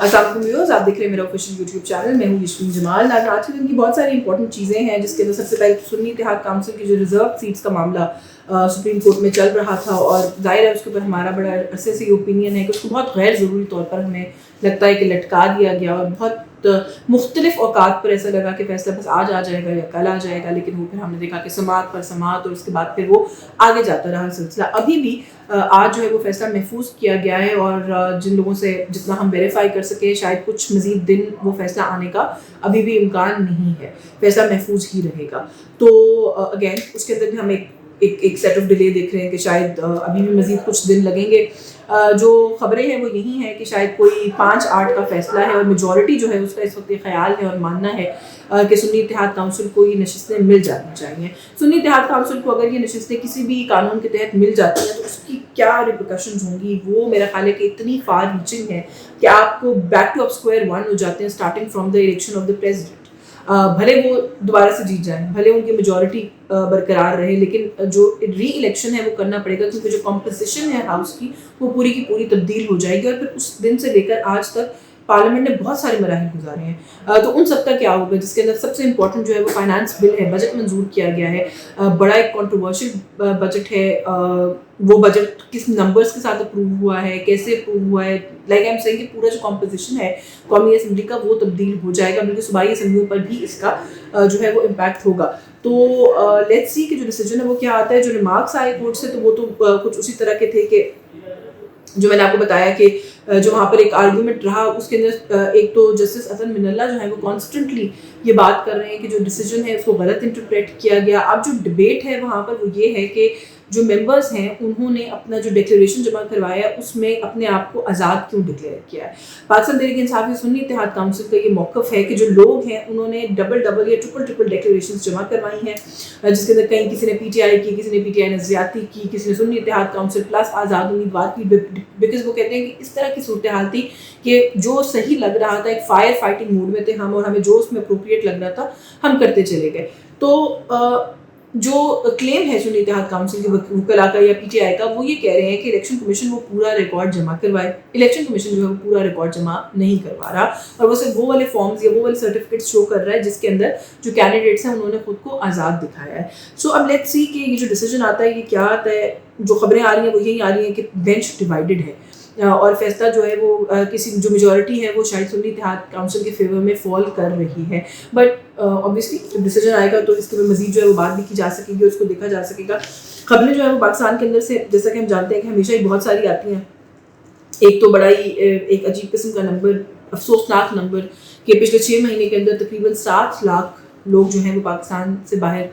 अस्सलाम वालेकुम व्यूअर्स, आप देख रहे हैं मेरा ऑफिशियल यूट्यूब चैनल। मैं हूँ यशवीन जमाल। आज के दिन की बहुत सारी इंपॉर्टेंट चीज़ें हैं, जिसके अंदर सबसे पहले सुन्नी इत्तेहाद काउंसिल की जो रिजर्व सीट्स का मामला सुप्रीम कोर्ट में चल रहा था, और जाहिर है उसके ऊपर हमारा बड़ा अरसे से ये ओपिनियन है कि उसको बहुत गैर ज़रूरी तौर पर हमें लगता है कि लटका दिया गया, और बहुत मुख्तलिफ औकात पर ऐसा लगा कि फैसला बस आज आ जाएगा या कल आ जाएगा, लेकिन वो फिर हमने देखा कि समाअत पर समाअत, और उसके बाद फिर वो आगे जाता रहा सिलसिला। अभी भी आज जो है वो फैसला महफूज किया गया है, और जिन लोगों से जितना हम वेरीफाई कर सके, शायद कुछ मज़ीद दिन वो फैसला आने का अभी भी इम्कान नहीं है, फैसला महफूज ही रहेगा। तो अगेन उसके अंदर भी हम एक सेट ऑफ डिले देख रहे हैं कि शायद अभी भी मज़ीद कुछ दिन लगेंगे। जो खबरें हैं वो यही हैं कि शायद कोई 5-8 का फैसला है, और मेजॉरिटी जो है उसका इस वक्त ये ख्याल है और मानना है कि सुन्नी इत्तेहाद काउंसिल को ये नशिस्तें मिल जानी चाहिए। सुन्नी इत्तेहाद काउंसिल को अगर ये नशिस्तें किसी भी कानून के तहत मिल जाती हैं तो उसकी क्या रिपरकशंस होंगी, वो मेरा ख्याल है कि इतनी फार रीचिंग है कि आपको बैक टू स्क्वायर वन हो जाते हैं, starting from the election of the president. भले वो दोबारा से जीत जाएं, भले उनकी मेजॉरिटी बरकरार रहे, लेकिन जो री इलेक्शन है वो करना पड़ेगा, क्योंकि जो कॉम्पोजिशन है हाउस की वो पूरी की पूरी तब्दील हो जाएगी। और फिर उस दिन से लेकर आज तक पार्लियामेंट ने बहुत सारे मराहिल गुजारे हैं, तो उन सब का क्या होगा, जिसके अंदर सबसे इंपॉर्टेंट जो है वो फाइनेंस बिल है, बजट मंजूर किया गया है। बड़ा एक कंट्रोवर्शियल बजट है। वो बजट किस नंबर्स के साथ अप्रूव हुआ है, कैसे अप्रूव हुआ है, लाइक आई एम सेइंग कि पूरा जो कॉम्पोजिशन है कौमी असम्बली का वो तब्दील हो जाएगा, बल्कि सूबाई असम्बलियों पर भी इसका जो है वो इम्पैक्ट होगा। तो लेट्स सी कि जो डिसीजन है वो क्या आता है। जो रिमार्क्स आए कोर्ट से तो वो तो कुछ उसी तरह के थे कि जो मैंने आपको बताया कि जो वहाँ पर एक आर्गूमेंट रहा, उसके अंदर एक तो जस्टिस हसन मिनल्ला जो है वो कॉन्स्टेंटली ये बात कर रहे हैं कि जो डिसीजन है उसको गलत इंटरप्रेट किया गया। अब जो डिबेट है वहाँ पर वो ये है कि जो मेंबर्स हैं उन्होंने अपना जो डिक्लेरेशन जमा करवाया उसमें अपने आप को आज़ाद क्यों डिक्लेयर किया है। पाकिस्तान तहरीक इंसाफ सुन्नी इत्तेहाद काउंसिल का ये मौक़िफ़ है कि जो लोग हैं उन्होंने डबल या ट्रिपल डिक्लेरेशन जमा करवाई हैं, जिसके अंदर कहीं किसी ने PTI की, किसी ने PTI ने ज़्यादती की, किसी ने सुन्नी इत्तेहाद काउंसिल प्लस आज़ाद उम्मीदवार की, बिकॉज वो कहते हैं कि इस तरह की सूरत हाल थी कि जो सही लग रहा था, एक फायर फाइटिंग मूड में थे हम, और हमें जो उसमें अप्रोप्रिएट लग रहा था हम करते चले गए। तो जो क्लेम है सुन्नी इत्तेहाद काउंसिल के वकला का या PTI का, वो ये कह रहे हैं कि इलेक्शन कमीशन वो पूरा रिकॉर्ड जमा करवाए। इलेक्शन कमीशन जो है वो पूरा रिकॉर्ड जमा नहीं करवा रहा, और वो सिर्फ वो वाले फॉर्म्स या वो वाले सर्टिफिकेट्स शो कर रहा है जिसके अंदर जो कैंडिडेट्स हैं उन्होंने खुद को आज़ाद दिखाया है। सो अब लेट्स सी कि ये जो डिसीजन आता है ये क्या आता है। जो खबरें आ रही हैं वो यही आ रही हैं कि बेंच डिवाइडेड है, और फैसला जो है वो किसी जो मेजॉरिटी है वो शायद सुन्नी इत्तेहाद काउंसिल के फेवर में फॉल कर रही है। बट ऑब्वियसली जब डिसीजन आएगा तो इसके ऊपर मजीद जो है वो बात भी की जा सकेगी, उसको देखा जा सकेगा। खबरें जो है वो पाकिस्तान के अंदर से, जैसा कि हम जानते हैं कि हमेशा ही बहुत सारी आती हैं। एक तो बड़ा ही एक अजीब किस्म का नंबर, अफसोसनाक नंबर, कि पिछले 6 महीने के अंदर तकरीबन 7 लाख लोग जो हैं वो पाकिस्तान से बाहर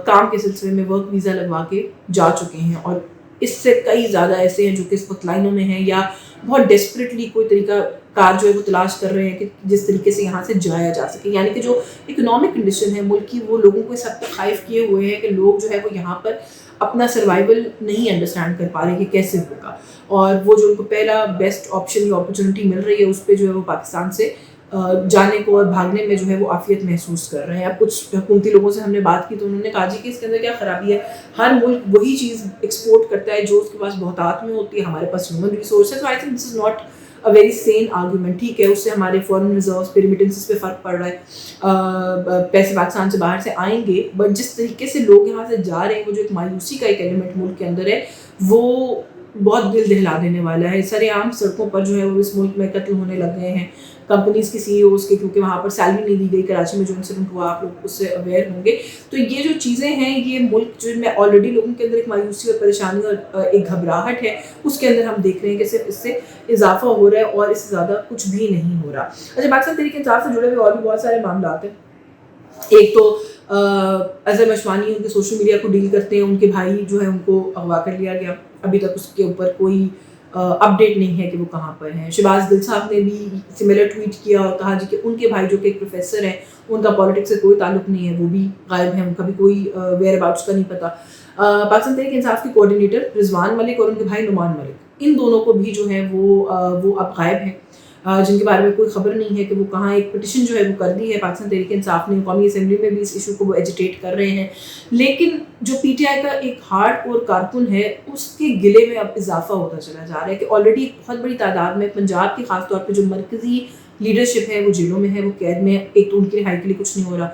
काम के सिलसिले में वर्क वीज़ा लगवा के जा चुके हैं, और इससे कई ज़्यादा ऐसे हैं जो कि इस वक्त लाइनों में हैं या बहुत डेस्परेटली कोई तरीका कार जो है वो तलाश कर रहे हैं कि जिस तरीके से यहाँ से जाया जा सके। यानी कि जो इकोनॉमिक कंडीशन है मुल्क की, वो लोगों को इस हद तक खाइफ किए हुए हैं कि लोग जो है वो यहाँ पर अपना सर्वाइवल नहीं अंडरस्टैंड कर पा रहे कि कैसे होगा, और वो जो उनको पहला बेस्ट ऑप्शन या अपॉर्चुनिटी मिल रही है उस पर जो है वो पाकिस्तान से जाने को और भागने में जो है वो आफियत महसूस कर रहे हैं। अब कुछ हुकूमती लोगों से हमने बात की तो उन्होंने कहा जी कि इसके अंदर क्या ख़राबी है, हर मुल्क वही चीज़ एक्सपोर्ट करता है जो उसके पास बहुतात में होती है, हमारे पास ह्यूमन रिसोर्स है। So I think this is not a very sane argument. ठीक है, उससे हमारे फॉरेन रिजर्व्स पे, रिमिटेंसेस पे फ़र्क पड़ रहा है, पैसे पाकिस्तान से बाहर से आएंगे, बट जिस तरीके से लोग यहाँ से जा रहे हैं वो जो एक मायूसी का एक एलिमेंट मुल्क के अंदर है वो बहुत दिल दहला देने वाला है। सरेआम सड़कों पर जो है वो इस मुल्क में कत्ल होने लग गए हैं कंपनीज़ के CEOs के, क्योंकि वहाँ पर सैलरी नहीं दी गई। कराची में जो इंसिडेंट हुआ आप लोग उससे अवेयर होंगे। तो ये जो चीज़ें हैं, ये मुल्क जिनमें ऑलरेडी लोगों के अंदर एक मायूसी और परेशानी और एक घबराहट है, उसके अंदर हम देख रहे हैं कि सिर्फ इससे इजाफा हो रहा है और इससे ज़्यादा कुछ भी नहीं हो रहा। अच्छा, पाकिस्तान तहरीक इंसाफ से जुड़े हुए और भी बहुत सारे मामला हैं। एक तो अजहर मशवानी उनके सोशल मीडिया को डील करते हैं, उनके भाई जो है उनको अगवा कर लिया गया, अभी तक उसके ऊपर कोई अपडेट नहीं है कि वो कहाँ पर हैं। शहबाज गिल साहब ने भी सिमिलर ट्वीट किया और कहा जी कि उनके भाई जो कि एक प्रोफेसर हैं, उनका पॉलिटिक्स से कोई ताल्लुक नहीं है, वो भी गायब हैं, उनका भी कोई वेयर अबाउट्स का नहीं पता। पाकिस्तान तहरीक इंसाफ के कोऑर्डिनेटर रिजवान मलिक और उनके भाई नुमान मलिक, इन दोनों को भी जो है वो अब गायब हैं। जिनके बारे में कोई खबर नहीं है कि वो कहाँ, एक पिटिशन जो है वो कर दी है पाकिस्तान तहरीक इंसाफ ने, कौमी असम्बली में भी इस इशू को वो एजिटेट कर रहे हैं, लेकिन जो PTI का एक हार्ड कोर कारकुन है उसके गिले में अब इजाफा होता चला जा रहा है कि ऑलरेडी बहुत बड़ी तादाद में पंजाब की खास तौर पर जो मरकजी लीडरशिप है वो जेलों में है, वो कैद में है, एक तो उनकी रिहाई के लिए कुछ नहीं हो रहा,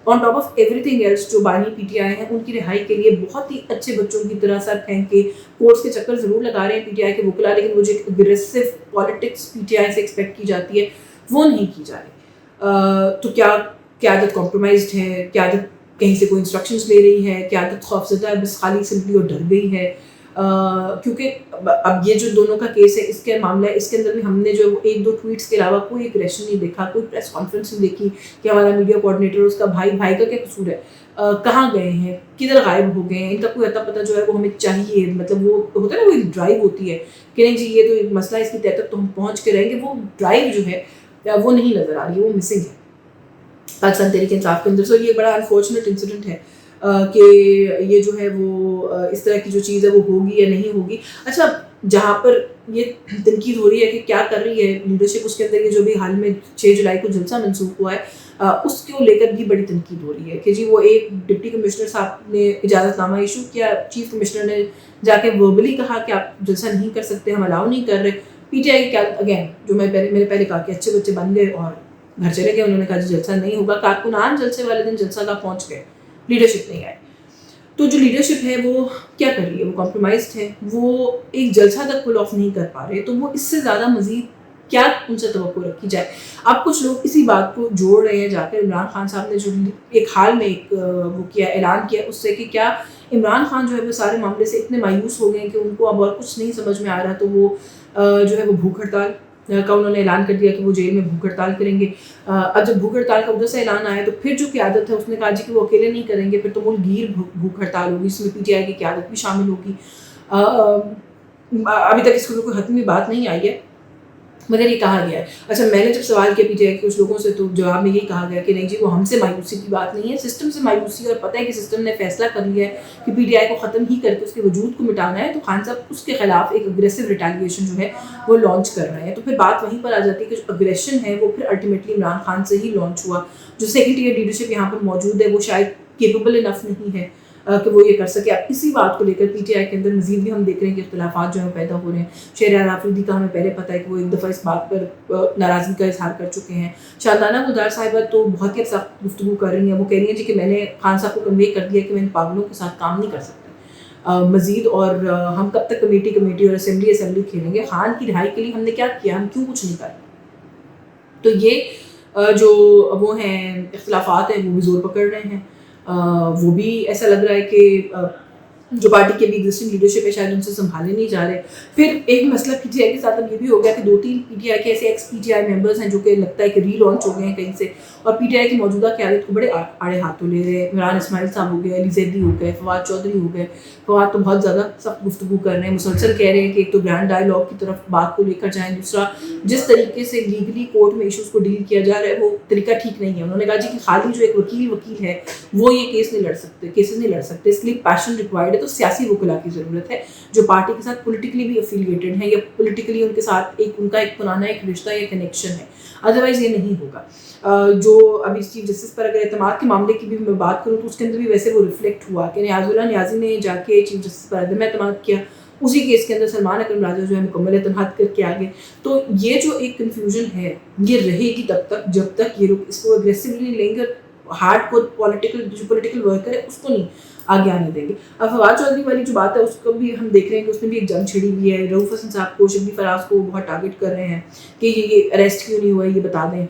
on top of everything else जो बानी PTI हैं उनकी रिहाई के लिए बहुत ही अच्छे बच्चों की तरह सर फेंक के कोर्ट्स के चक्कर ज़रूर लगा रहे हैं PTI के वकला, लेकिन वो जो अग्रेसिव पॉलिटिक्स PTI से एक्सपेक्ट की जाती है वो नहीं की जा रही। तो क्या क़यादत कॉम्प्रोमाइज्ड है, क़यादत कहीं से कोई इंस्ट्रक्शंस ले रही है, क़यादत खौफज़दा है, बस खाली सिंपली और डर गई है, क्योंकि अब ये जो दोनों का केस है इसके मामला है, इसके अंदर भी हमने जो 1-2 ट्वीट्स के अलावा कोई एग्रेशन नहीं देखा, कोई प्रेस कॉन्फ्रेंस नहीं देखी कि हमारा मीडिया कोऑर्डिनेटर उसका भाई का क्या कसूर है, कहाँ गए हैं, किधर गायब हो गए हैं, इनका कोई अता पता जो है वो हमें चाहिए। मतलब वो होता है ना, वो एक ड्राइव होती है कि नहीं जी ये तो एक मसला है, इसकी तह तक तो हम पहुँच के रहेंगे, वो ड्राइव जो है वो नहीं नज़र आ रही है, वो मिसिंग है पाकिस्तान तहरीक इंसाफ के अंदर। सो ये बड़ा अनफॉर्चुनेट इंसिडेंट है कि ये जो है वो इस तरह की जो चीज़ है वो होगी या नहीं होगी। अच्छा, जहाँ पर ये तनकीद हो रही है कि क्या कर रही है लीडरशिप, उसके अंदर ये जो भी हाल में 6 जुलाई को जलसा मनसूख हुआ है उसको लेकर भी बड़ी तनकीद हो रही है कि जी वो एक डिप्टी कमिश्नर साहब ने इजाज़तनामा इशू किया, चीफ कमिश्नर ने जाके वर्बली कहा कि आप जलसा नहीं कर सकते, हम अलाउ नहीं कर रहे। PTI की क्या अगेन जो मैंने पहले कहा कि अच्छे बच्चे बन गए और घर चले गए, उन्होंने कहा जी जलसा नहीं होगा, कारकुनान जलसे वाले दिन जलसा का पहुँच गए, लीडरशिप नहीं आई। तो जो लीडरशिप है वो क्या कर रही है, वो कॉम्प्रोमाइज्ड है, वो एक जलसा तक पुल ऑफ नहीं कर पा रहे, तो वो इससे ज़्यादा मज़ीद क्या उनसे तवक्को रखी जाए। अब कुछ लोग इसी बात को जोड़ रहे हैं जाकर इमरान खान साहब ने जो एक हाल में एक वो किया, ऐलान किया उससे कि क्या इमरान खान जो है वो सारे मामले से इतने मायूस हो गए हैं कि उनको अब और कुछ नहीं समझ में आ रहा, तो वो जो है वो भूख हड़ताल का उन्होंने ऐलान कर दिया कि वो जेल में भूख हड़ताल करेंगे। अब जब भूख हड़ताल का उधर से ऐलान आया तो फिर जो क़यादत है उसने कहा जी कि वो अकेले नहीं करेंगे, फिर तो मुल्कगीर भूख हड़ताल होगी, इसमें PTI की क़यादत भी शामिल होगी। अभी तक इसको कोई हतमी बात नहीं आई है, मगर ये कहा गया है। अच्छा, मैंने जब सवाल किया PTI के कुछ लोगों से तो जवाब में यही कहा गया कि नहीं जी वो हमसे मायूसी की बात नहीं है, सिस्टम से मायूसी, और पता है कि सिस्टम ने फैसला कर लिया है कि PTI को ख़त्म ही करके उसके वजूद को मिटाना है, तो खान साहब उसके खिलाफ एक अग्रेसिव रिटेलिएशन जो है वो लॉन्च कर रहे हैं। तो फिर बात वहीं पर आ जाती है कि जो अग्रेशन है वो फिर अल्टीमेटली इमरान खान से ही लॉन्च हुआ। जो सेकेंड टियर लीडरशिप यहाँ पर मौजूद है वो शायद केपेबल इनफ नहीं है कि वो ये कर सके। अब इसी बात को लेकर PTI के अंदर मजीद भी हम देख रहे हैं कि इख्तिलाफात जो है पैदा हो रहे हैं। शहरयार आफरीदी का हमें पहले पता है कि वो एक दफ़ा इस बात पर नाराज़गी का इजहार कर चुके हैं। शादाना गुलजार साहिबा तो बहुत ही सख्त गुफ्तगू कर रही हैं, वो कह रही हैं जी कि मैंने खान साहब को कन्वे कर दिया कि मैं इन पागलों के साथ काम नहीं कर सकता मज़ीद, और हम कब तक कमेटी और असेंबली खेलेंगे, खान की रिहाई के लिए हमने क्या किया, हम क्यों कुछ नहीं कर रहे। तो ये जो वो हैं इख्तिलाफात हैं वो भी ज़ोर पकड़ रहे हैं। वो भी ऐसा लग रहा है कि जो पार्टी के भी एग्जिस्टिंग लीडरशिप है शायद उनसे संभाले नहीं जा रहे। फिर एक मसला PTI के साथ अब ये भी हो गया कि 2-3 PTI के ऐसे एक्स PTI मेंबर्स हैं जो कि लगता है कि रीलॉन्च हो गए हैं कहीं से, और PTI की मौजूदा क़यादत को बड़े आड़े हाथों ले रहे हैं। इमरान इस्माइल साहब हो गए, अली ज़ैदी हो गए, फवाद चौधरी हो गए। फवाद तो बहुत ज़्यादा सख्त गुफ्तगू कर रहे हैं, मुसलसल कह रहे हैं कि एक तो ग्रैंड डायलॉग की तरफ बात को लेकर जाएँ, दूसरा जिस तरीके से लीगली कोर्ट में इशूज़ को डील किया जा रहा है वो तरीका ठीक नहीं है। उन्होंने कहा जी कि खाली जो एक वकील है वो ये केसेस नहीं लड़ सकते, इसके लिए पैशन रिक्वायर्ड है, तो सियासी वकला की ज़रूरत है जो पार्टी के साथ पॉलिटिकली भी एफिलिएटेड हैं या पॉलिटिकली उनके साथ उनका एक पुराना एक रिश्ता या कनेक्शन है, अदरवाइज़ ये नहीं होगा। जो अभी चीफ जस्टिस पर अगर एतमाद के मामले की भी मैं बात करूँ तो उसके अंदर भी वैसे वो रिफ्लेक्ट हुआ कि नियाज़ुल्लाह नियाज़ी ने जाके चीफ जस्टिस पर अदम एतमाद किया, उसी केस के अंदर सलमान अकरम राजा जो है मुकम्मल एतमाद करके आ गए। तो ये जो एक कन्फ्यूजन है ये रहेगी तब तक जब तक ये लोग इसको एग्रेसिवली लेंगे, हार्ड कोर पॉलिटिकल वर्कर है उसको नहीं आगे आने देंगे। अब फवाद चौधरी वाली जो बात है उसको भी हम देख रहे हैं कि उसमें भी एक जंग छिड़ी हुई है। रऊफ हसन साहब को, शिबली फराज को बहुत टारगेट कर रहे हैं कि ये अरेस्ट क्यों नहीं हुआ, ये बता दें।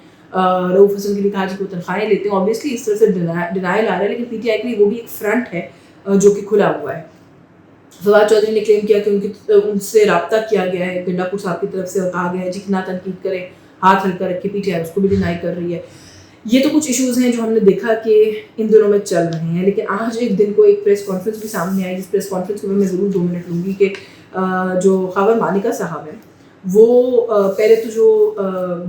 रऊफ हसन के लिए कहा जी को तनख्वाहें लेते हैं, ऑब्वियसली इस तरह से डिनाइल आ रहा है, लेकिन PTI के लिए वो भी एक फ्रंट है जो कि खुला हुआ है। फवाद चौधरी ने क्लेम किया कि उनसे रब्ता किया गया है गंडापुर साहब की तरफ से और कहा गया है जी कि ना तनकीद करें, हाथ हल्का रख के। PTI उसको भी डिनाई कर रही है। ये तो कुछ इश्यूज़ हैं जो हमने देखा कि इन दिनों में चल रहे हैं, लेकिन आज एक दिन को एक प्रेस कॉन्फ्रेंस भी सामने आई, जिस प्रेस कॉन्फ्रेंस को मैं ज़रूर 2 मिनट लूँगी कि जो खबर मानिका साहब हैं वो पहले तो जो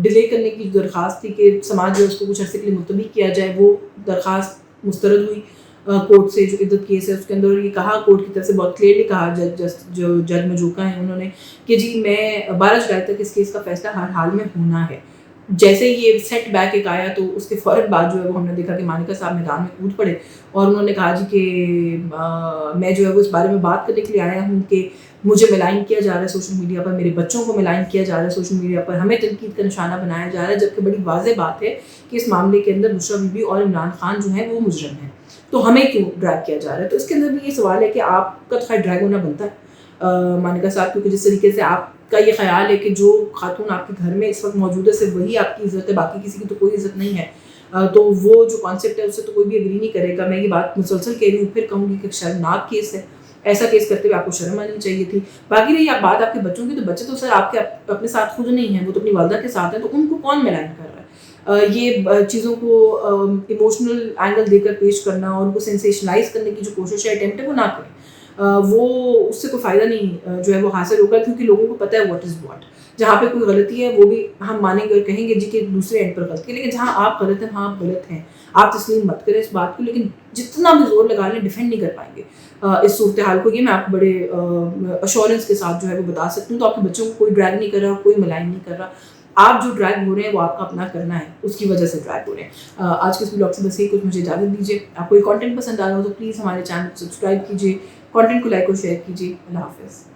डिले करने की दरख्वास्त थी कि समाज जो उसको कुछ अर्से के लिए मुलतवी किया जाए, वो दरख्वास्त मुस्तरद हुई। कोर्ट से जो इद्दत केस है उसके अंदर ये कहा, कोर्ट की तरफ से बहुत क्लियरली कहा जो जज मजूका हैं उन्होंने कि जी मैं 12 जुलाई तक इस केस का फैसला हर हाल में होना है। जैसे ही ये सेट बैक एक आया तो उसके फ़ौरन बाद जो है वो हमने देखा कि मानिका साहब मैदान में कूद पड़े और उन्होंने कहा जी कि मैं जो है वो इस बारे में बात करने के लिए आया हूँ कि मुझे मिलाइन किया जा रहा है सोशल मीडिया पर, मेरे बच्चों को मिलाइन किया जा रहा है सोशल मीडिया पर, हमें तनकीद का निशाना बनाया जा रहा है, जबकि बड़ी वाज़ेह बात है कि इस मामले के अंदर बुशरा बीबी और इमरान खान जो हैं वो मुजरिम हैं, तो हमें क्यों ड्रैग किया जा रहा है। तो इसके अंदर भी ये सवाल है कि आपका तो खैर ड्रैग होना बनता है मानिका साहब, क्योंकि जिस तरीके से आपका ये ख्याल है कि जो खातून आपके घर में इस वक्त मौजूद है सिर्फ वही आपकी इज़्ज़त है, बाकी किसी की तो कोई इज़्ज़त नहीं है, तो वो जो कॉन्सेप्ट है उससे तो कोई भी एग्री नहीं करेगा। मैं ये बात मुसलसल कह रही हूँ, फिर कहूँगी कि शर्मनाक केस है, ऐसा केस करते हुए आपको शर्म आनी चाहिए थी। बाकी रही आप बात आपके बच्चों की, तो बच्चे तो सर आपके अपने साथ खुद नहीं हैं, वो तो अपनी वालदा के साथ हैं, तो उनको कौन मिलान कर रहा है। ये चीज़ों को इमोशनल एंगल देकर पेश करना और उनको सेंसेशनलाइज करने की जो कोशिश है, अटेम्प्ट है, वो ना करें। वो उससे कोई फ़ायदा नहीं जो है वो हासिल होगा, क्योंकि लोगों को पता है व्हाट इज़ व्हाट। जहाँ पे कोई गलती है वो भी हम मानेंगे और कहेंगे जी कि दूसरे एंड पर गलती है, लेकिन जहाँ आप गलत हैं वहाँ आप गलत हैं, आप तस्लीम मत करें इस बात को, लेकिन जितना भी जोर लगा लें डिफेंड नहीं कर पाएंगे इस सूरत हाल को। ये मैं आपको बड़े अश्योरेंस के साथ जो है वो बता सकती हूँ। तो आपके बच्चों को कोई ड्रैग नहीं कर रहा, कोई मिलाइन नहीं कर रहा, आप जो ड्रैग हो रहे हैं वो आपका अपना करना है, उसकी वजह से ड्रैग हो रहे हैं। आज के इस ब्लॉग से बस यही कुछ, मुझे इजाज़त दीजिए। आपको ये कंटेंट पसंद आ रहा हो तो प्लीज़ हमारे चैनल को सब्सक्राइब कीजिए, कंटेंट को लाइक और शेयर कीजिए। अल्लाह हाफ़िज़।